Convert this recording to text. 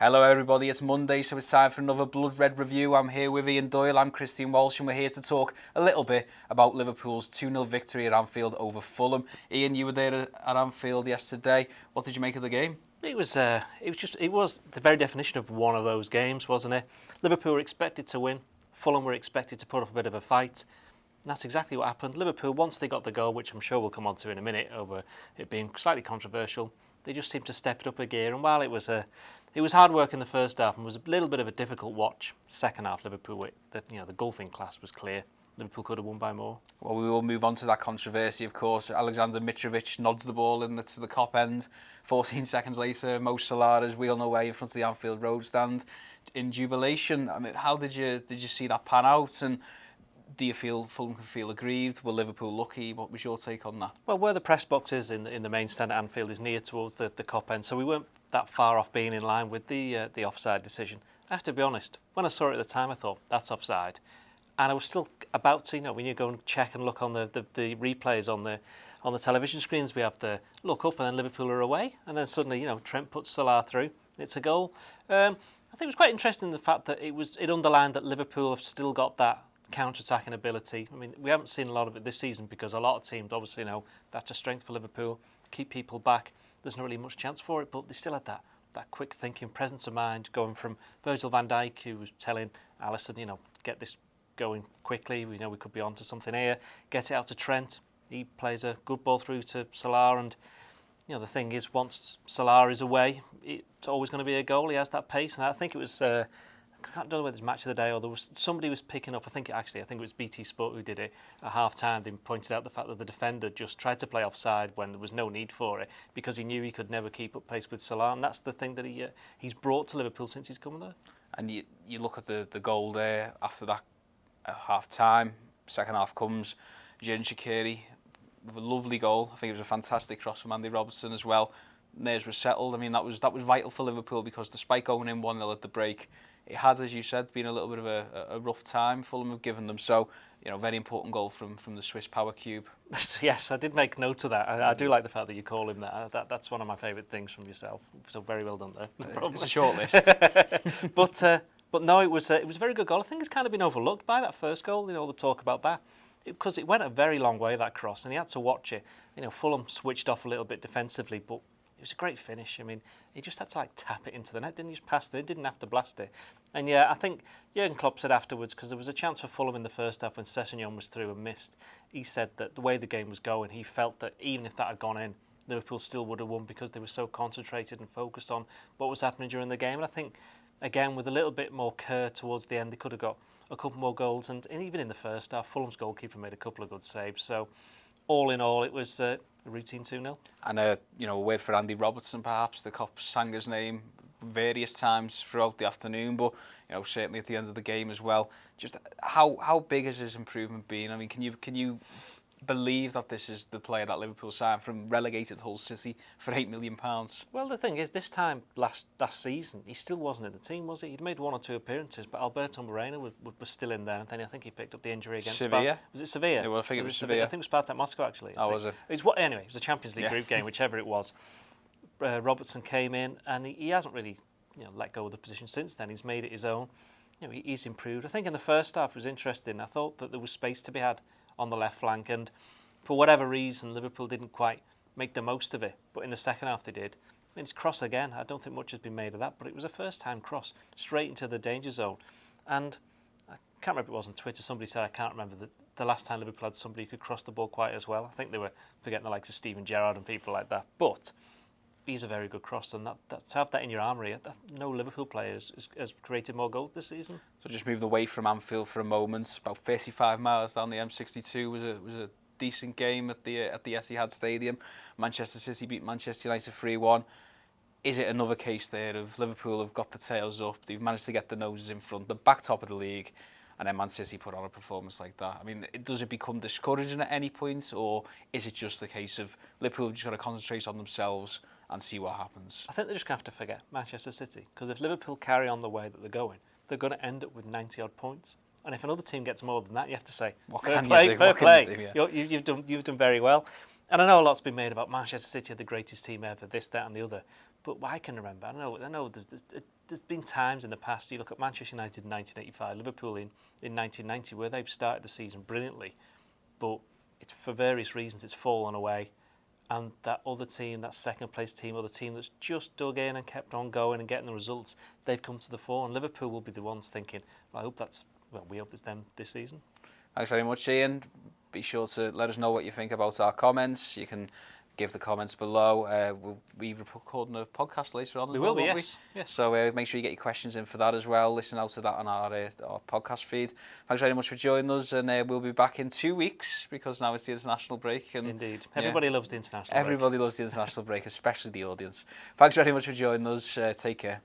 Hello everybody, it's Monday, so it's time for another Blood Red review. I'm here with Ian Doyle, I'm Kristian Walsh, and we're here to talk a little bit about Liverpool's 2-0 victory at Anfield over Fulham. Ian, you were there at Anfield yesterday. What did you make of the game? It was the very definition of one of those games, wasn't it? Liverpool were expected to win. Fulham were expected to put up a bit of a fight. And that's exactly what happened. Liverpool, once they got the goal, which I'm sure we'll come on to in a minute, over it being slightly controversial, they just seemed to step it up a gear. And while it was hard work in the first half and was a little bit of a difficult watch, second half Liverpool, the golfing class was clear. Liverpool could have won by more. Well, we will move on to that controversy, of course. Alexander Mitrovic nods the ball to the cop end. 14 seconds later, Mo Salah is wheeling away in front of the Anfield Road stand in jubilation. I mean, how did you see that pan out? And do you feel Fulham can feel aggrieved? Were Liverpool lucky? What was your take on that? Well, where the press box is in the main stand at Anfield is near towards the cop end, so we weren't that far off being in line with the offside decision. I have to be honest, when I saw it at the time, I thought, that's offside. And I was still about to, when you go and check and look on the replays on the television screens, we have the look up and then Liverpool are away. And then suddenly, Trent puts Salah through. It's a goal. I think it was quite interesting the fact that it underlined that Liverpool have still got that counter-attacking ability. I mean, we haven't seen a lot of it this season because a lot of teams obviously know that's a strength for Liverpool. Keep people back. There's not really much chance for it, but they still had that quick thinking, presence of mind, going from Virgil van Dijk, who was telling Alisson, get this going quickly. We know we could be onto something here. Get it out to Trent. He plays a good ball through to Salah, and the thing is, once Salah is away, it's always going to be a goal. He has that pace, and I think it was. I don't know whether it's match of the day or there was somebody was picking up. I think it was BT Sport who did it at half time. They pointed out the fact that the defender just tried to play offside when there was no need for it because he knew he could never keep up pace with Salah, and that's the thing that he's brought to Liverpool since he's come there. And you look at the goal there after that half time. Second half comes, Xherdan Shaqiri with a lovely goal. I think it was a fantastic cross from Andy Robertson as well. Nerves were settled. I mean, that was vital for Liverpool because despite going in 1-0 at the break, it had, as you said, been a little bit of a rough time Fulham have given them. So, very important goal from the Swiss power cube. Yes, I did make note of that. I do like the fact that you call him that. That's one of my favourite things from yourself. So very well done there. It's a short list. But no, it was a very good goal. I think it's kind of been overlooked by that first goal. The talk about that. Because it went a very long way, that cross, and he had to watch it. Fulham switched off a little bit defensively, but it was a great finish. I mean, he just had to tap it into the net, didn't he? Just pass it. He didn't have to blast it. And yeah, I think Jurgen Klopp said afterwards, because there was a chance for Fulham in the first half when Sessegnon was through and missed. He said that the way the game was going, he felt that even if that had gone in, Liverpool still would have won because they were so concentrated and focused on what was happening during the game. And I think, again, with a little bit more care towards the end, they could have got a couple more goals. And even in the first half, Fulham's goalkeeper made a couple of good saves. So all in all, it was a routine 2-0. And a word for Andy Robertson, perhaps. The cop sang his name various times throughout the afternoon, but certainly at the end of the game as well. Just how big has his improvement been? I mean, can you believe that this is the player that Liverpool signed from relegated Hull City for £8 million? Well, the thing is, this time last season, he still wasn't in the team, was he? He'd made 1 or 2 appearances, but Alberto Moreno was still in there, and then I think he picked up the injury against Sevilla. Was it Sevilla? Yeah, well, I think it was Sevilla. I think it was Spartak Moscow, actually. Oh, was it? Anyway, it was a Champions League group game, whichever it was. Robertson came in, and he hasn't really let go of the position since then. He's made it his own. He's improved. I think in the first half it was interesting. I thought that there was space to be had on the left flank, and for whatever reason Liverpool didn't quite make the most of it, but in the second half they did. And it's cross again. I don't think much has been made of that, but it was a first time cross straight into the danger zone. And I can't remember if it was on Twitter, somebody said, I can't remember the last time Liverpool had somebody who could cross the ball quite as well. I think they were forgetting the likes of Steven Gerrard and people like that, but he's a very good cross, and that to have that in your armoury, no Liverpool player has created more goals this season. So just moved away from Anfield for a moment. About 35 miles down the M62 was a decent game at the Etihad Stadium. Manchester City beat Manchester United 3-1. Is it another case there of Liverpool have got the tails up, they've managed to get the noses in front, the back top of the league, and then Man City put on a performance like that? I mean, does it become discouraging at any point, or is it just a case of Liverpool have just got to concentrate on themselves and see what happens? I think they're just going to have to forget Manchester City, because if Liverpool carry on the way that they're going, they're going to end up with 90-odd points. And if another team gets more than that, you have to say, fair play. You've done very well. And I know a lot's been made about Manchester City are the greatest team ever, this, that and the other. But I can remember, I know there's been times in the past, you look at Manchester United in 1985, Liverpool in 1990, where they've started the season brilliantly, but it's for various reasons it's fallen away. And that other team, that second place team, or the team that's just dug in and kept on going and getting the results, they've come to the fore. And Liverpool will be the ones thinking, well, we hope it's them this season. Thanks very much, Ian. Be sure to let us know what you think about our comments. You can give the comments below. We'll be recording a podcast later on as well, won't we? Yes. So make sure you get your questions in for that as well. Listen out to that on our podcast feed. Thanks very much for joining us, and we'll be back in 2 weeks because now it's the international break. And indeed. Everybody loves the international break. Everybody loves the international break, especially the audience. Thanks very much for joining us. Take care.